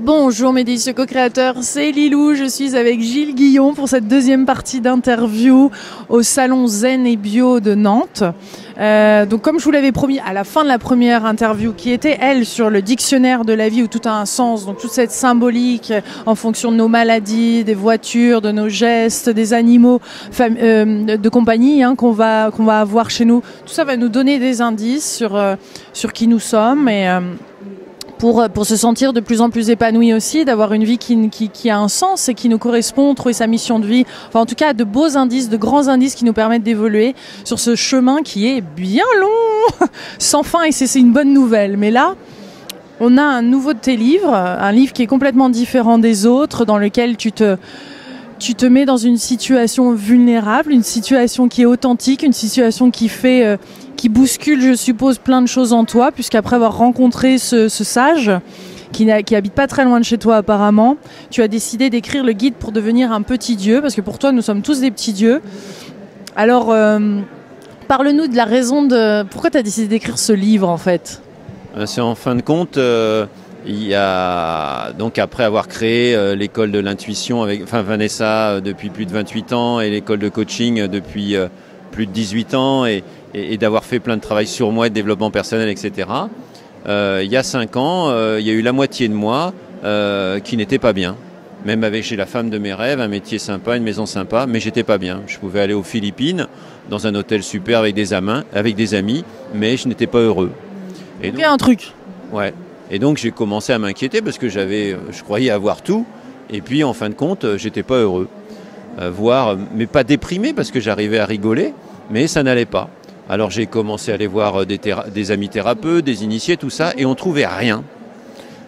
Bonjour mes délicieux co-créateurs, c'est Lilou, je suis avec Gilles Guillon pour cette deuxième partie d'interview au salon Zen et Bio de Nantes. Donc comme je vous l'avais promis à la fin de la première interview qui était elle sur le dictionnaire de la vie où tout a un sens, donc toute cette symbolique en fonction de nos maladies, des voitures, de nos gestes, des animaux de compagnie qu'on va avoir chez nous, tout ça va nous donner des indices sur qui nous sommes et pour se sentir de plus en plus épanoui aussi, d'avoir une vie qui a un sens et qui nous correspond, trouver sa mission de vie. Enfin, en tout cas, de beaux indices, de grands indices qui nous permettent d'évoluer sur ce chemin qui est bien long, sans fin, et c'est une bonne nouvelle. Mais là, on a un nouveau de tes livres, un livre qui est complètement différent des autres, dans lequel tu te mets dans une situation vulnérable, une situation qui est authentique, une situation qui bouscule, je suppose, plein de choses en toi, puisqu'après avoir rencontré ce sage, qui habite pas très loin de chez toi apparemment, tu as décidé d'écrire le guide pour devenir un petit dieu, parce que pour toi, nous sommes tous des petits dieux. Alors, parle-nous de la raison de... Pourquoi tu as décidé d'écrire ce livre, en fait ? C'est en fin de compte... il y a donc après avoir créé l'école de l'intuition avec Vanessa depuis plus de 28 ans et l'école de coaching depuis plus de 18 ans et d'avoir fait plein de travail sur moi, de développement personnel, etc. Il y a 5 ans, il y a eu la moitié de moi qui n'était pas bien. Même chez la femme de mes rêves, un métier sympa, une maison sympa, mais j'étais pas bien. Je pouvais aller aux Philippines, dans un hôtel super avec des amis, mais je n'étais pas heureux. Et donc, un truc. Ouais. Et donc j'ai commencé à m'inquiéter parce que je croyais avoir tout, et puis en fin de compte, j'étais pas heureux. Mais pas déprimé parce que j'arrivais à rigoler, mais ça n'allait pas. Alors j'ai commencé à aller voir des amis thérapeutes, des initiés, tout ça, et on trouvait rien.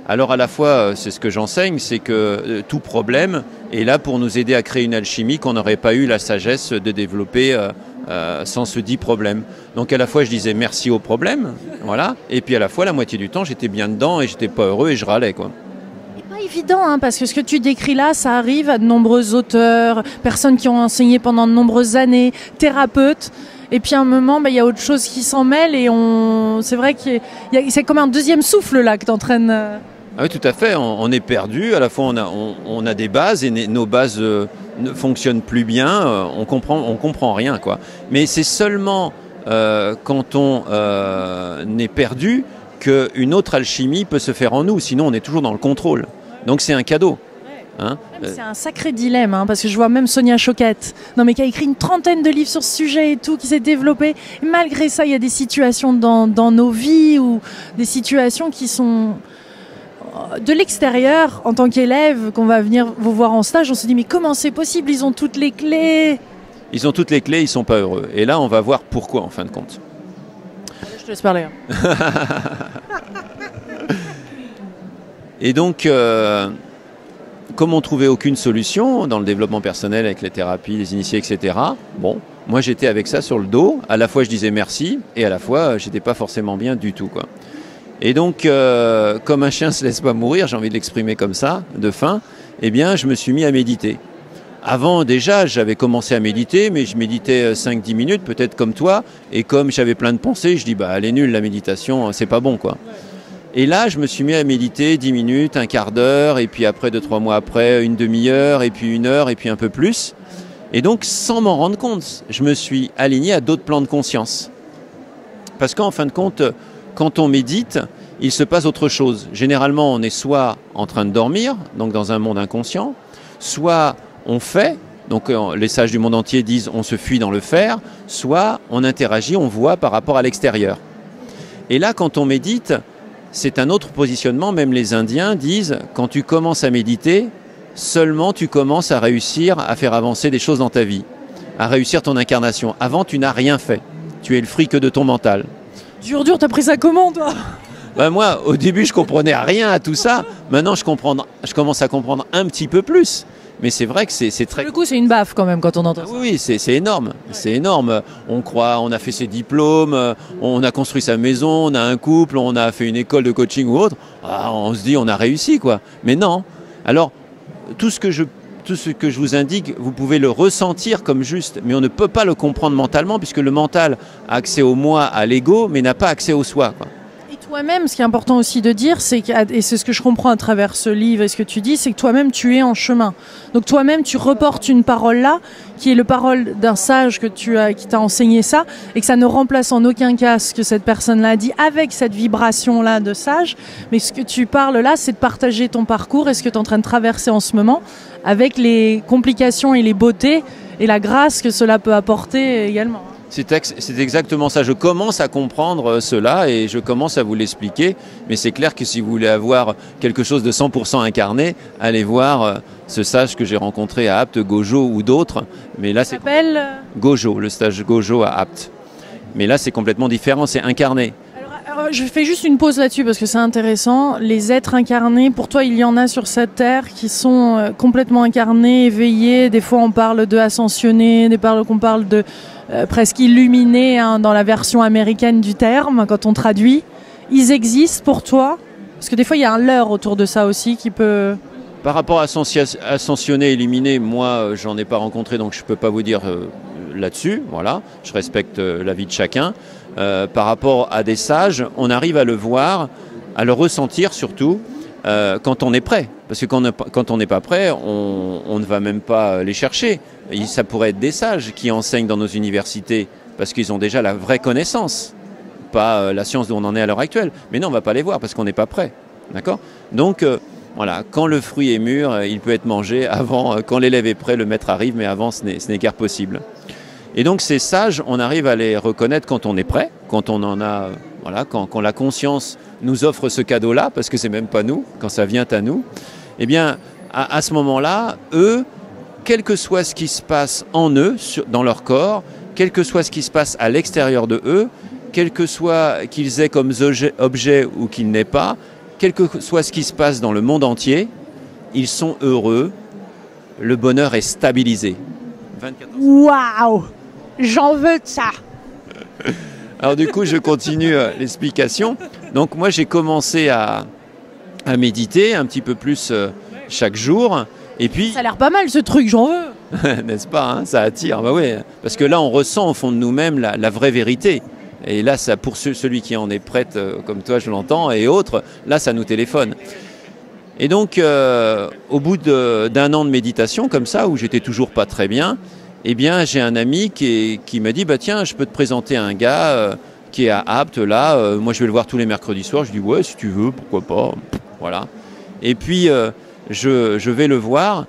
Alors à la fois, c'est ce que j'enseigne, c'est que tout problème est là pour nous aider à créer une alchimie qu'on n'aurait pas eu la sagesse de développer sans ce dit problème. Donc à la fois je disais merci au problème, voilà, et puis à la fois la moitié du temps j'étais bien dedans et j'étais pas heureux et je râlais, quoi. C'est pas évident, parce que ce que tu décris là, ça arrive à de nombreux auteurs, personnes qui ont enseigné pendant de nombreuses années, thérapeutes. Et puis à un moment, il y a autre chose qui s'en mêle et c'est vrai que c'est comme un deuxième souffle là que t'entraînes. Ah oui, tout à fait, on est perdu, à la fois on a des bases et nos bases ne fonctionnent plus bien, on comprend rien, quoi. Mais c'est seulement quand on est perdu qu'une autre alchimie peut se faire en nous, sinon on est toujours dans le contrôle. Donc c'est un cadeau. Hein, c'est un sacré dilemme, parce que je vois même Sonia Choquette, qui a écrit une 30aine de livres sur ce sujet et tout, qui s'est développée. Et malgré ça, il y a des situations dans nos vies ou des situations qui sont de l'extérieur, en tant qu'élève, qu'on va venir vous voir en stage. On se dit mais comment c'est possible ? Ils ont toutes les clés. Ils ont toutes les clés, ils sont pas heureux. Et là, on va voir pourquoi en fin de compte. Je te laisse parler. Et donc, comme on trouvait aucune solution dans le développement personnel avec les thérapies, les initiés, etc., bon, moi j'étais avec ça sur le dos. À la fois je disais merci et à la fois j'étais pas forcément bien du tout, quoi. Et donc, comme un chien se laisse pas mourir, j'ai envie de l'exprimer comme ça, de faim, eh bien je me suis mis à méditer. Avant déjà, j'avais commencé à méditer, mais je méditais 5-10 minutes, peut-être comme toi, et comme j'avais plein de pensées, je dis elle est nulle la méditation, c'est pas bon, quoi. Et là, je me suis mis à méditer 10 minutes, un quart d'heure, et puis après, 2-3 mois après, une demi-heure, et puis 1 heure, et puis un peu plus. Et donc, sans m'en rendre compte, je me suis aligné à d'autres plans de conscience. Parce qu'en fin de compte, quand on médite, il se passe autre chose. Généralement, on est soit en train de dormir, donc dans un monde inconscient, soit on fait, donc les sages du monde entier disent on se fuit dans le faire, soit on interagit, on voit par rapport à l'extérieur. Et là, quand on médite, c'est un autre positionnement. Même les Indiens disent, quand tu commences à méditer, seulement tu commences à réussir à faire avancer des choses dans ta vie, à réussir ton incarnation. Avant, tu n'as rien fait. Tu es le fruit que de ton mental. Dur, t'as pris ça comment, toi ? Moi, au début, je comprenais rien à tout ça. Maintenant, je commence à comprendre un petit peu plus. Mais c'est vrai que c'est très... Du coup, c'est une baffe quand même quand on entend ça. Oui, c'est énorme. C'est énorme. On croit, on a fait ses diplômes, on a construit sa maison, on a un couple, on a fait une école de coaching ou autre. On se dit, on a réussi, quoi. Mais non. Alors, tout ce que je vous indique, vous pouvez le ressentir comme juste, mais on ne peut pas le comprendre mentalement, puisque le mental a accès au moi, à l'ego, mais n'a pas accès au soi, quoi. Toi-même, ce qui est important aussi de dire, c'est et c'est ce que je comprends à travers ce livre et ce que tu dis, c'est que toi-même, tu es en chemin. Donc toi-même, tu reportes une parole là, qui est le parole d'un sage qui t'a enseigné ça, et que ça ne remplace en aucun cas ce que cette personne-là a dit avec cette vibration-là de sage. Mais ce que tu parles là, c'est de partager ton parcours et ce que tu es en train de traverser en ce moment, avec les complications et les beautés et la grâce que cela peut apporter également. C'est exactement ça. Je commence à comprendre cela et je commence à vous l'expliquer. Mais c'est clair que si vous voulez avoir quelque chose de 100% incarné, allez voir ce sage que j'ai rencontré à Apt, Gojo ou d'autres. Mais là, c'est Gojo, le stage Gojo à Apt. Mais là, c'est complètement différent, c'est incarné. Alors, je fais juste une pause là-dessus parce que c'est intéressant. Les êtres incarnés, pour toi, il y en a sur cette terre qui sont complètement incarnés, éveillés. Des fois, on parle de ascensionnés, des fois, on parle de presque illuminés dans la version américaine du terme, quand on traduit. Ils existent pour toi? Parce que des fois, il y a un leurre autour de ça aussi qui peut... Par rapport à ascensionné, illuminé, moi, j'en ai pas rencontré, donc je peux pas vous dire là-dessus. Voilà, je respecte l'avis de chacun. Par rapport à des sages, on arrive à le voir, à le ressentir surtout, quand on est prêt. Parce que quand on n'est pas prêt, on ne va même pas les chercher. Et ça pourrait être des sages qui enseignent dans nos universités, parce qu'ils ont déjà la vraie connaissance, pas la science dont on en est à l'heure actuelle. Mais non, on ne va pas les voir parce qu'on n'est pas prêt. D'accord ? Donc, voilà, quand le fruit est mûr, il peut être mangé avant, quand l'élève est prêt, le maître arrive, mais avant, ce n'est guère possible. Et donc ces sages, on arrive à les reconnaître quand on est prêt, quand on en a, voilà, quand la conscience nous offre ce cadeau-là, parce que c'est même pas nous, quand ça vient à nous. Eh bien, à ce moment-là, eux, quel que soit ce qui se passe en eux, dans leur corps, quel que soit ce qui se passe à l'extérieur de eux, quel que soit qu'ils aient comme objet ou qu'ils n'aient pas, quel que soit ce qui se passe dans le monde entier, ils sont heureux, le bonheur est stabilisé. Waouh! J'en veux de ça! Alors du coup, je continue l'explication. Donc moi, j'ai commencé à méditer un petit peu plus chaque jour. Et puis, ça a l'air pas mal ce truc, j'en veux! N'est-ce pas, hein, ça attire, bah oui, parce que là, on ressent au fond de nous-mêmes la vraie vérité. Et là, ça, pour celui qui en est prête, comme toi, je l'entends, et autres, là, ça nous téléphone. Et donc, au bout d'un an de méditation, comme ça, où j'étais toujours pas très bien, eh bien, j'ai un ami qui m'a dit, bah tiens, je peux te présenter un gars qui est à Apt, là, moi je vais le voir tous les mercredis soirs. Je dis, ouais, si tu veux, pourquoi pas, voilà. Et puis, je vais le voir,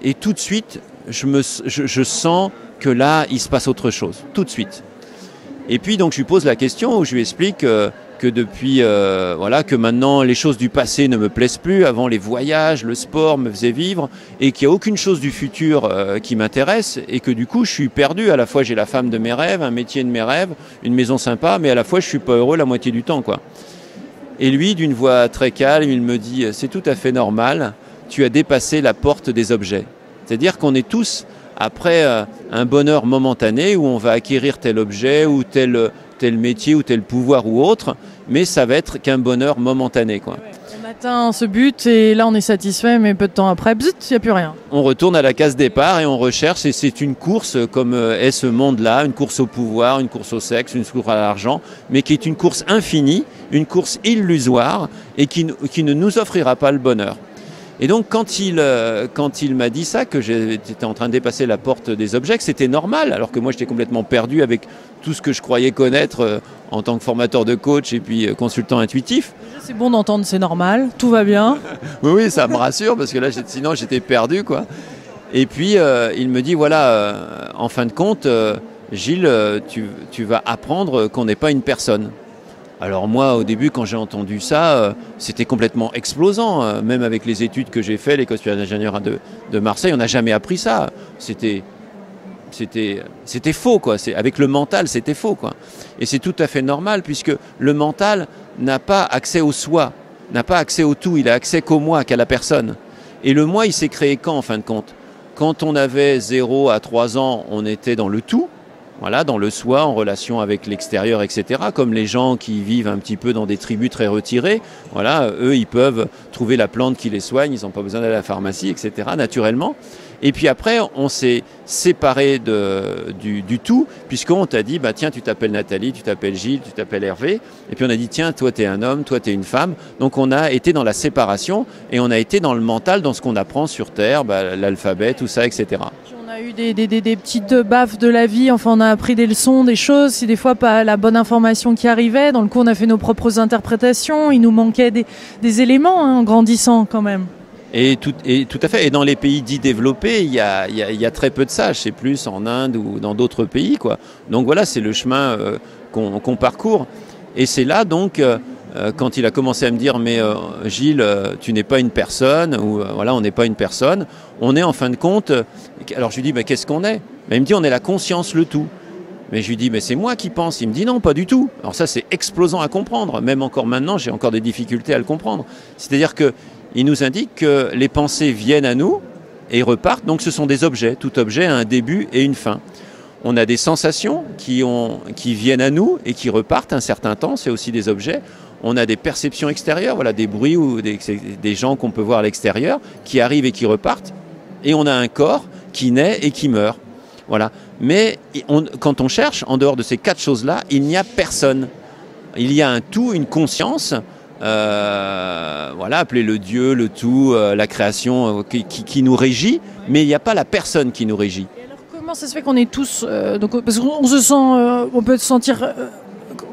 et tout de suite, je sens que là, il se passe autre chose, tout de suite. Et puis, donc, je lui pose la question, où je lui explique que depuis, voilà, que maintenant les choses du passé ne me plaisent plus. Avant, les voyages, le sport me faisaient vivre, et qu'il n'y a aucune chose du futur qui m'intéresse, et que du coup, je suis perdu. À la fois, j'ai la femme de mes rêves, un métier de mes rêves, une maison sympa, mais à la fois, je suis pas heureux la moitié du temps, quoi. Et lui, d'une voix très calme, il me dit, c'est tout à fait normal, tu as dépassé la porte des objets. C'est-à-dire qu'on est tous après un bonheur momentané où on va acquérir tel objet ou tel métier ou tel pouvoir ou autre, mais ça va être qu'un bonheur momentané, quoi. On atteint ce but et là on est satisfait, mais peu de temps après, il n'y a plus rien. On retourne à la case départ et on recherche, et c'est une course comme est ce monde-là, une course au pouvoir, une course au sexe, une course à l'argent, mais qui est une course infinie, une course illusoire et qui ne nous offrira pas le bonheur. Et donc quand il m'a dit ça, que j'étais en train de dépasser la porte des objets, que c'était normal, alors que moi j'étais complètement perdu avec tout ce que je croyais connaître en tant que formateur de coach et puis consultant intuitif. C'est bon d'entendre, c'est normal, tout va bien. Oui, ça me rassure, parce que là sinon j'étais perdu, quoi. Et puis il me dit, voilà, en fin de compte, Gilles, tu vas apprendre qu'on n'est pas une personne. Alors moi, au début, quand j'ai entendu ça, c'était complètement explosant. Même avec les études que j'ai faites, l'école supérieure d'ingénieur de Marseille, on n'a jamais appris ça. C'était faux, quoi. Avec le mental, c'était faux, quoi. Et c'est tout à fait normal, puisque le mental n'a pas accès au soi, n'a pas accès au tout, il a accès qu'au moi, qu'à la personne. Et le moi, il s'est créé quand, en fin de compte? Quand on avait 0 à 3 ans, on était dans le tout. Voilà, dans le soi, en relation avec l'extérieur, etc. Comme les gens qui vivent un petit peu dans des tribus très retirées, voilà, eux, ils peuvent trouver la plante qui les soigne, ils n'ont pas besoin d'aller à la pharmacie, etc., naturellement. Et puis après, on s'est séparé du tout, puisqu'on t'a dit, bah, tiens, tu t'appelles Nathalie, tu t'appelles Gilles, tu t'appelles Hervé. Et puis on a dit, tiens, toi, tu es un homme, toi, tu es une femme. Donc on a été dans la séparation et on a été dans le mental, dans ce qu'on apprend sur Terre, bah, l'alphabet, tout ça, etc. On a eu des petites baffes de la vie, enfin on a appris des leçons, des choses, si des fois pas la bonne information qui arrivait. Dans le coup, on a fait nos propres interprétations, il nous manquait des éléments en grandissant quand même. Et tout à fait. Et dans les pays dits développés, il y a très peu de ça. C'est plus en Inde ou dans d'autres pays, quoi. Donc voilà, c'est le chemin qu'on parcourt. Et c'est là donc, quand il a commencé à me dire, mais Gilles, tu n'es pas une personne, ou voilà, on n'est pas une personne. On est en fin de compte. Alors je lui dis, mais qu'est-ce qu'on est? Mais il me dit, on est la conscience, le tout. Mais je lui dis, mais c'est moi qui pense. Il me dit, non, pas du tout. Alors ça, c'est explosant à comprendre. Même encore maintenant, j'ai encore des difficultés à le comprendre. C'est-à-dire que il nous indique que les pensées viennent à nous et repartent, donc ce sont des objets. Tout objet a un début et une fin. On a des sensations qui viennent à nous et qui repartent un certain temps, c'est aussi des objets. On a des perceptions extérieures, voilà, des bruits ou des gens qu'on peut voir à l'extérieur, qui arrivent et qui repartent. Et on a un corps qui naît et qui meurt. Voilà. Mais quand on cherche, en dehors de ces quatre choses-là, il n'y a personne. Il y a un tout, une conscience, voilà, appelez-le Dieu, le tout, la création qui nous régit, mais il n'y a pas la personne qui nous régit. Et alors comment ça se fait qu'on est tous, donc, parce qu'on se sent, on peut se sentir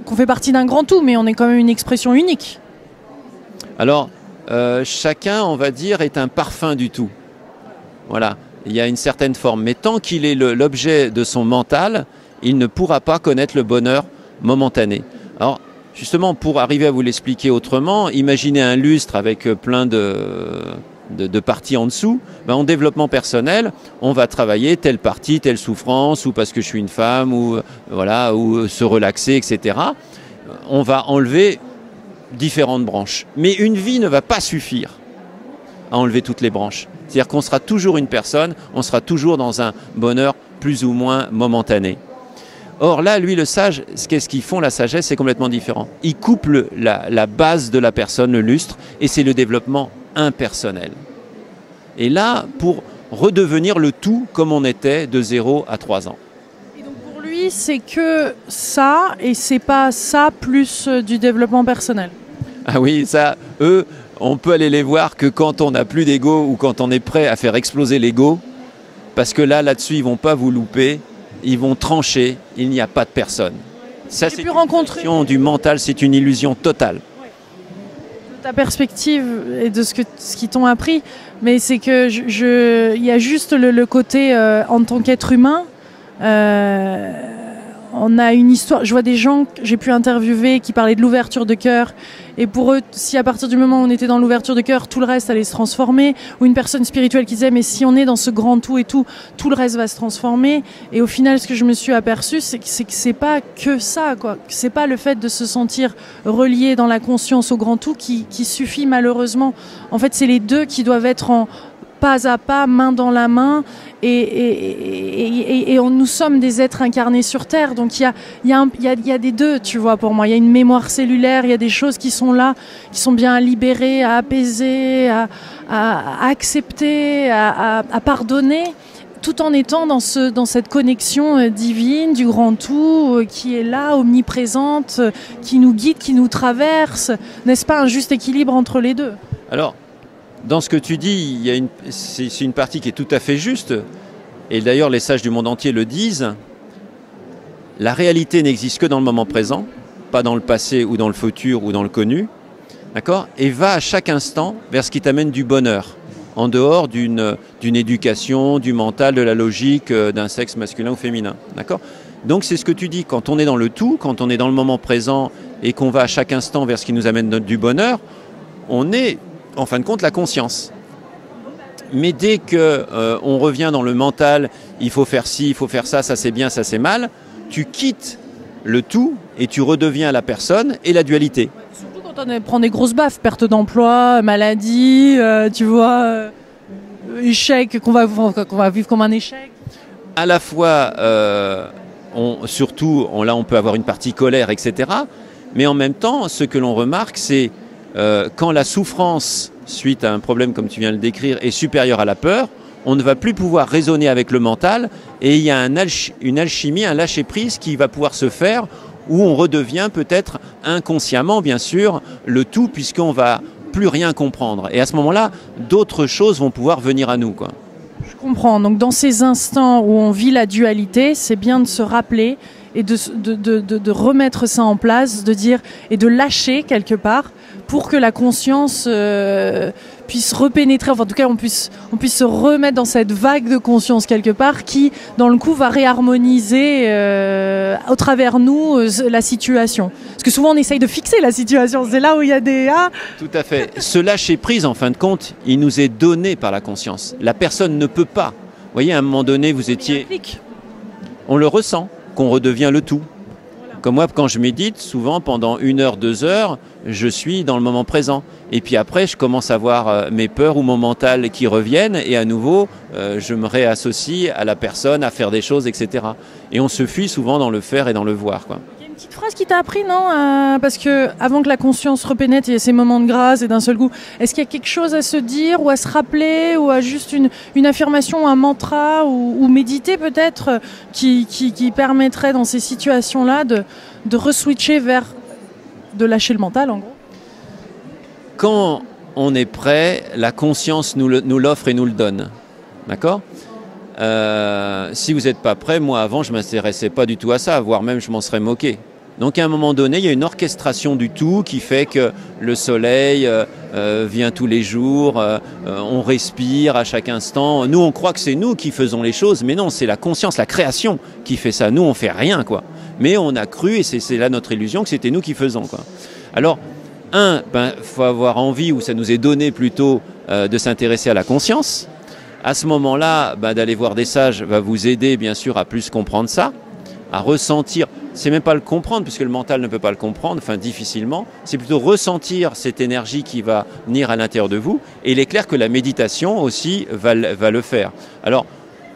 qu'on fait partie d'un grand tout, mais on est quand même une expression unique. Alors, chacun, on va dire, est un parfum du tout. Voilà, il y a une certaine forme, mais tant qu'il est l'objet de son mental, il ne pourra pas connaître le bonheur momentané. Alors, justement, pour arriver à vous l'expliquer autrement, imaginez un lustre avec plein de parties en dessous. Ben, en développement personnel, on va travailler telle partie, telle souffrance, ou parce que je suis une femme, ou, voilà, ou se relaxer, etc. On va enlever différentes branches. Mais une vie ne va pas suffire à enlever toutes les branches. C'est-à-dire qu'on sera toujours une personne, on sera toujours dans un bonheur plus ou moins momentané. Or là, lui, le sage, qu'est-ce qu'ils font, la sagesse, c'est complètement différent. Ils coupent la base de la personne, le lustre, et c'est le développement impersonnel. Et là, pour redevenir le tout comme on était de 0 à 3 ans. Et donc pour lui, c'est que ça, et c'est pas ça plus du développement personnel. Ah oui, ça, eux, on peut aller les voir que quand on n'a plus d'ego ou quand on est prêt à faire exploser l'ego, parce que là-dessus, ils ne vont pas vous louper. Ils vont trancher, il n'y a pas de personne. Ça, c'est une illusion du mental, c'est une illusion totale. De ta perspective et de ce qu'ils t'ont appris, mais c'est que il y a juste le côté en tant qu'être humain. On a une histoire, je vois des gens que j'ai pu interviewer qui parlaient de l'ouverture de cœur, et pour eux, si à partir du moment où on était dans l'ouverture de cœur, tout le reste allait se transformer, ou une personne spirituelle qui disait mais si on est dans ce grand tout et tout le reste va se transformer, et au final ce que je me suis aperçue c'est que c'est pas que ça, quoi. C'est pas le fait de se sentir relié dans la conscience au grand tout qui suffit malheureusement. En fait c'est les deux qui doivent être en pas à pas, main dans la main, et nous sommes des êtres incarnés sur Terre, donc il y a des deux, tu vois, pour moi. Il y a une mémoire cellulaire, il y a des choses qui sont là, qui sont bien à libérer, à apaiser, à accepter, à pardonner, tout en étant dans cette connexion divine, du grand tout, qui est là, omniprésente, qui nous guide, qui nous traverse. N'est-ce pas un juste équilibre entre les deux ? Alors, dans ce que tu dis, c'est une partie qui est tout à fait juste, et d'ailleurs les sages du monde entier le disent, la réalité n'existe que dans le moment présent, pas dans le passé ou dans le futur ou dans le connu, d'accord ? Et va à chaque instant vers ce qui t'amène du bonheur, en dehors d'une éducation, du mental, de la logique, d'un sexe masculin ou féminin, d'accord ? Donc c'est ce que tu dis, quand on est dans le tout, quand on est dans le moment présent et qu'on va à chaque instant vers ce qui nous amène du bonheur, on est en fin de compte la conscience. Mais dès qu'on revient dans le mental, il faut faire ci, il faut faire ça c'est bien, ça c'est mal, tu quittes le tout et tu redeviens la personne et la dualité. Surtout quand on prend des grosses baffes, perte d'emploi, maladie, tu vois, échec, qu'on va vivre comme un échec. À la fois, surtout, là on peut avoir une partie colère, etc. Mais en même temps, ce que l'on remarque, c'est quand la souffrance, suite à un problème comme tu viens de le décrire, est supérieure à la peur, on ne va plus pouvoir raisonner avec le mental et il y a une alchimie, un lâcher-prise qui va pouvoir se faire où on redevient peut-être inconsciemment, bien sûr, le tout puisqu'on va plus rien comprendre. Et à ce moment-là, d'autres choses vont pouvoir venir à nous, quoi. Je comprends. Donc dans ces instants où on vit la dualité, c'est bien de se rappeler et de remettre ça en place, de dire et de lâcher quelque part pour que la conscience puisse repénétrer, enfin en tout cas on puisse se remettre dans cette vague de conscience quelque part qui, dans le coup, va réharmoniser au travers nous la situation. Parce que souvent on essaye de fixer la situation, c'est là où il y a des... Tout à fait. Ce lâcher-prise, en fin de compte, il nous est donné par la conscience. La personne ne peut pas. Vous voyez, à un moment donné, vous étiez... On le ressent, qu'on redevient le tout. Comme moi, quand je médite, souvent pendant 1 heure, 2 heures, je suis dans le moment présent. Et puis après, je commence à voir mes peurs ou mon mental qui reviennent et à nouveau, je me réassocie à la personne, à faire des choses, etc. Et on se fuit souvent dans le faire et dans le voir, quoi. Il y a une petite phrase qui t'a appris, non parce que avant que la conscience repénètre, il y a ces moments de grâce et d'un seul coup, est-ce qu'il y a quelque chose à se dire ou à se rappeler ou à juste une affirmation, un mantra ou méditer peut-être qui permettrait dans ces situations-là de re-switcher vers de lâcher le mental, en gros? Quand on est prêt, la conscience nous l'offre et nous le donne. D'accord ? Si vous n'êtes pas prêt, moi avant je ne m'intéressais pas du tout à ça, voire même je m'en serais moqué. Donc à un moment donné, il y a une orchestration du tout qui fait que le soleil vient tous les jours, on respire à chaque instant. Nous on croit que c'est nous qui faisons les choses, mais non, c'est la conscience, la création qui fait ça. Nous on ne fait rien, quoi. Mais on a cru, et c'est là notre illusion, que c'était nous qui faisons, quoi. Alors, faut avoir envie, ou ça nous est donné plutôt, de s'intéresser à la conscience. À ce moment-là, d'aller voir des sages va vous aider, bien sûr, à plus comprendre ça, à ressentir. C'est même pas le comprendre, puisque le mental ne peut pas le comprendre, enfin difficilement. C'est plutôt ressentir cette énergie qui va venir à l'intérieur de vous. Et il est clair que la méditation aussi va le faire. Alors,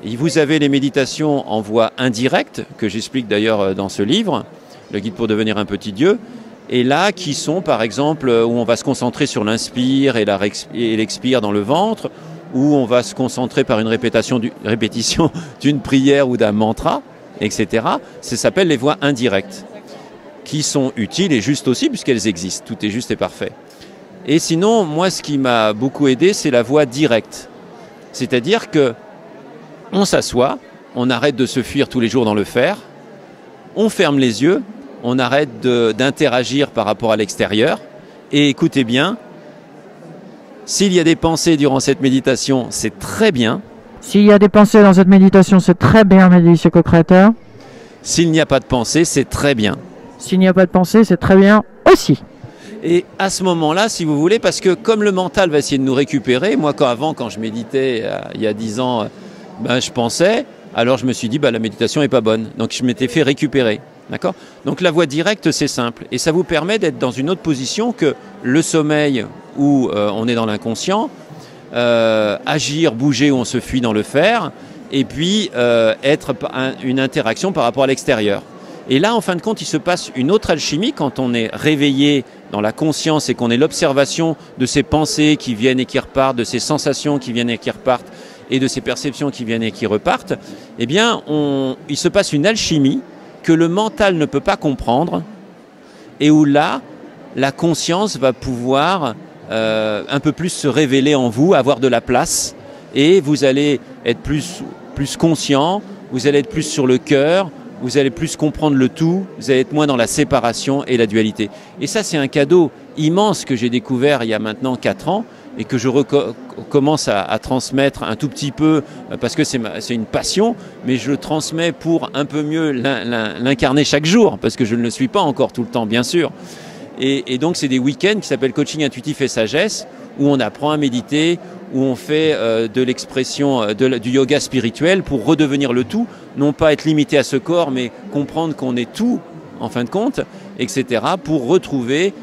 vous avez les méditations en voie indirecte, que j'explique d'ailleurs dans ce livre, Le guide pour devenir un petit dieu. Et là, qui sont par exemple où on va se concentrer sur l'inspire et l'expire dans le ventre, où on va se concentrer par une répétition d'une prière ou d'un mantra, etc. Ça s'appelle les voies indirectes, qui sont utiles et justes aussi, puisqu'elles existent. Tout est juste et parfait. Et sinon, moi, ce qui m'a beaucoup aidé, c'est la voie directe. C'est-à-dire que on s'assoit, on arrête de se fuir tous les jours dans le faire, on ferme les yeux, on arrête d'interagir par rapport à l'extérieur. Et écoutez bien, s'il y a des pensées durant cette méditation, c'est très bien. S'il y a des pensées dans cette méditation, c'est très bien, m'a dit ce co-créateur. S'il n'y a pas de pensée, c'est très bien. S'il n'y a pas de pensée, c'est très bien aussi. Et à ce moment-là, si vous voulez, parce que comme le mental va essayer de nous récupérer, moi quand je méditais il y a 10 ans, je pensais, alors je me suis dit la méditation n'est pas bonne. Donc je m'étais fait récupérer. D'accord ? Donc la voie directe, c'est simple. Et ça vous permet d'être dans une autre position que le sommeil où on est dans l'inconscient, agir, bouger où on se fuit dans le faire, et puis être une interaction par rapport à l'extérieur. Et là, en fin de compte, il se passe une autre alchimie quand on est réveillé dans la conscience et qu'on est l'observation de ces pensées qui viennent et qui repartent, de ces sensations qui viennent et qui repartent, et de ces perceptions qui viennent et qui repartent. Eh bien, il se passe une alchimie que le mental ne peut pas comprendre et où là, la conscience va pouvoir un peu plus se révéler en vous, avoir de la place et vous allez être plus conscient, vous allez être plus sur le cœur, vous allez plus comprendre le tout, vous allez être moins dans la séparation et la dualité. Et ça, c'est un cadeau immense que j'ai découvert il y a maintenant 4 ans et que je commence à transmettre un tout petit peu, parce que c'est une passion, mais je le transmets pour un peu mieux l'incarner chaque jour, parce que je ne le suis pas encore tout le temps, bien sûr. Et donc, c'est des week-ends qui s'appellent Coaching Intuitif et Sagesse, où on apprend à méditer, où on fait de l'expression, du yoga spirituel pour redevenir le tout, non pas être limité à ce corps, mais comprendre qu'on est tout, en fin de compte, etc., pour retrouver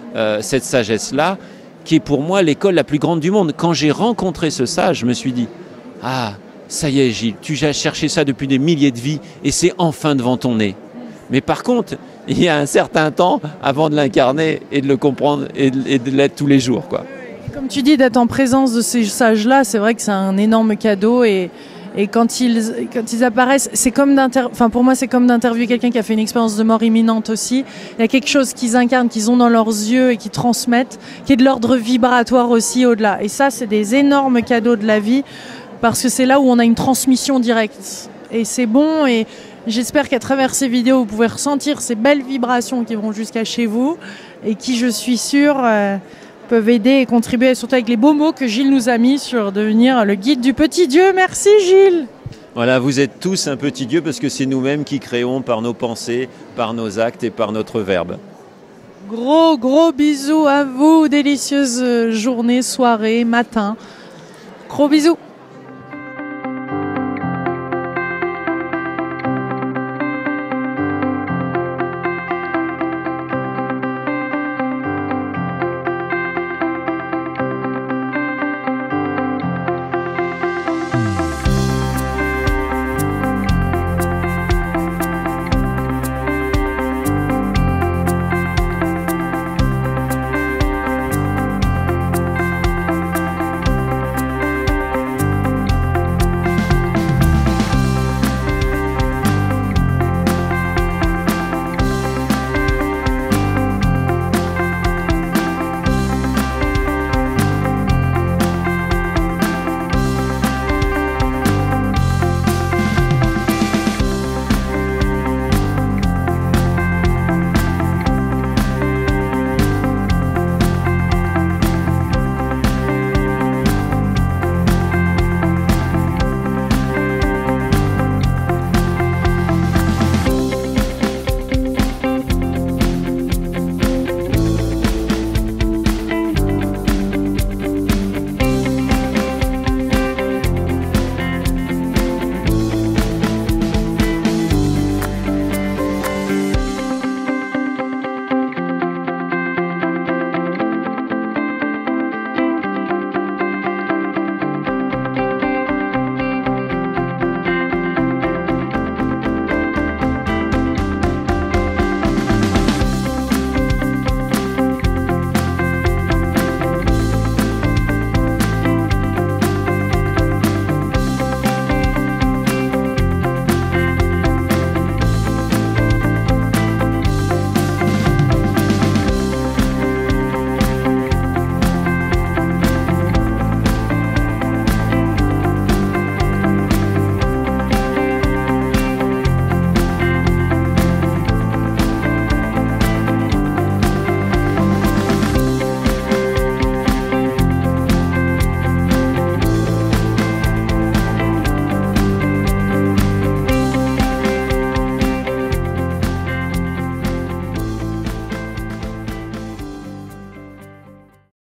cette sagesse-là, qui est pour moi l'école la plus grande du monde. Quand j'ai rencontré ce sage, je me suis dit « Ah, ça y est Gilles, tu as cherché ça depuis des milliers de vies et c'est enfin devant ton nez. » Mais par contre, il y a un certain temps avant de l'incarner et de le comprendre et de l'être tous les jours, quoi. Comme tu dis, d'être en présence de ces sages-là, c'est vrai que c'est un énorme cadeau et quand ils apparaissent, c'est comme pour moi, c'est comme d'interviewer quelqu'un qui a fait une expérience de mort imminente aussi. Il y a quelque chose qu'ils incarnent, qu'ils ont dans leurs yeux et qui transmettent, qui est de l'ordre vibratoire aussi au-delà. Et ça, c'est des énormes cadeaux de la vie parce que c'est là où on a une transmission directe. Et c'est bon et j'espère qu'à travers ces vidéos, vous pouvez ressentir ces belles vibrations qui vont jusqu'à chez vous et qui, je suis sûre, peuvent aider et contribuer, surtout avec les beaux mots que Gilles nous a mis sur devenir le guide du petit Dieu. Merci Gilles. Voilà, vous êtes tous un petit Dieu parce que c'est nous-mêmes qui créons par nos pensées, par nos actes et par notre verbe. Gros bisous à vous, délicieuse journée, soirée, matin. Gros bisous.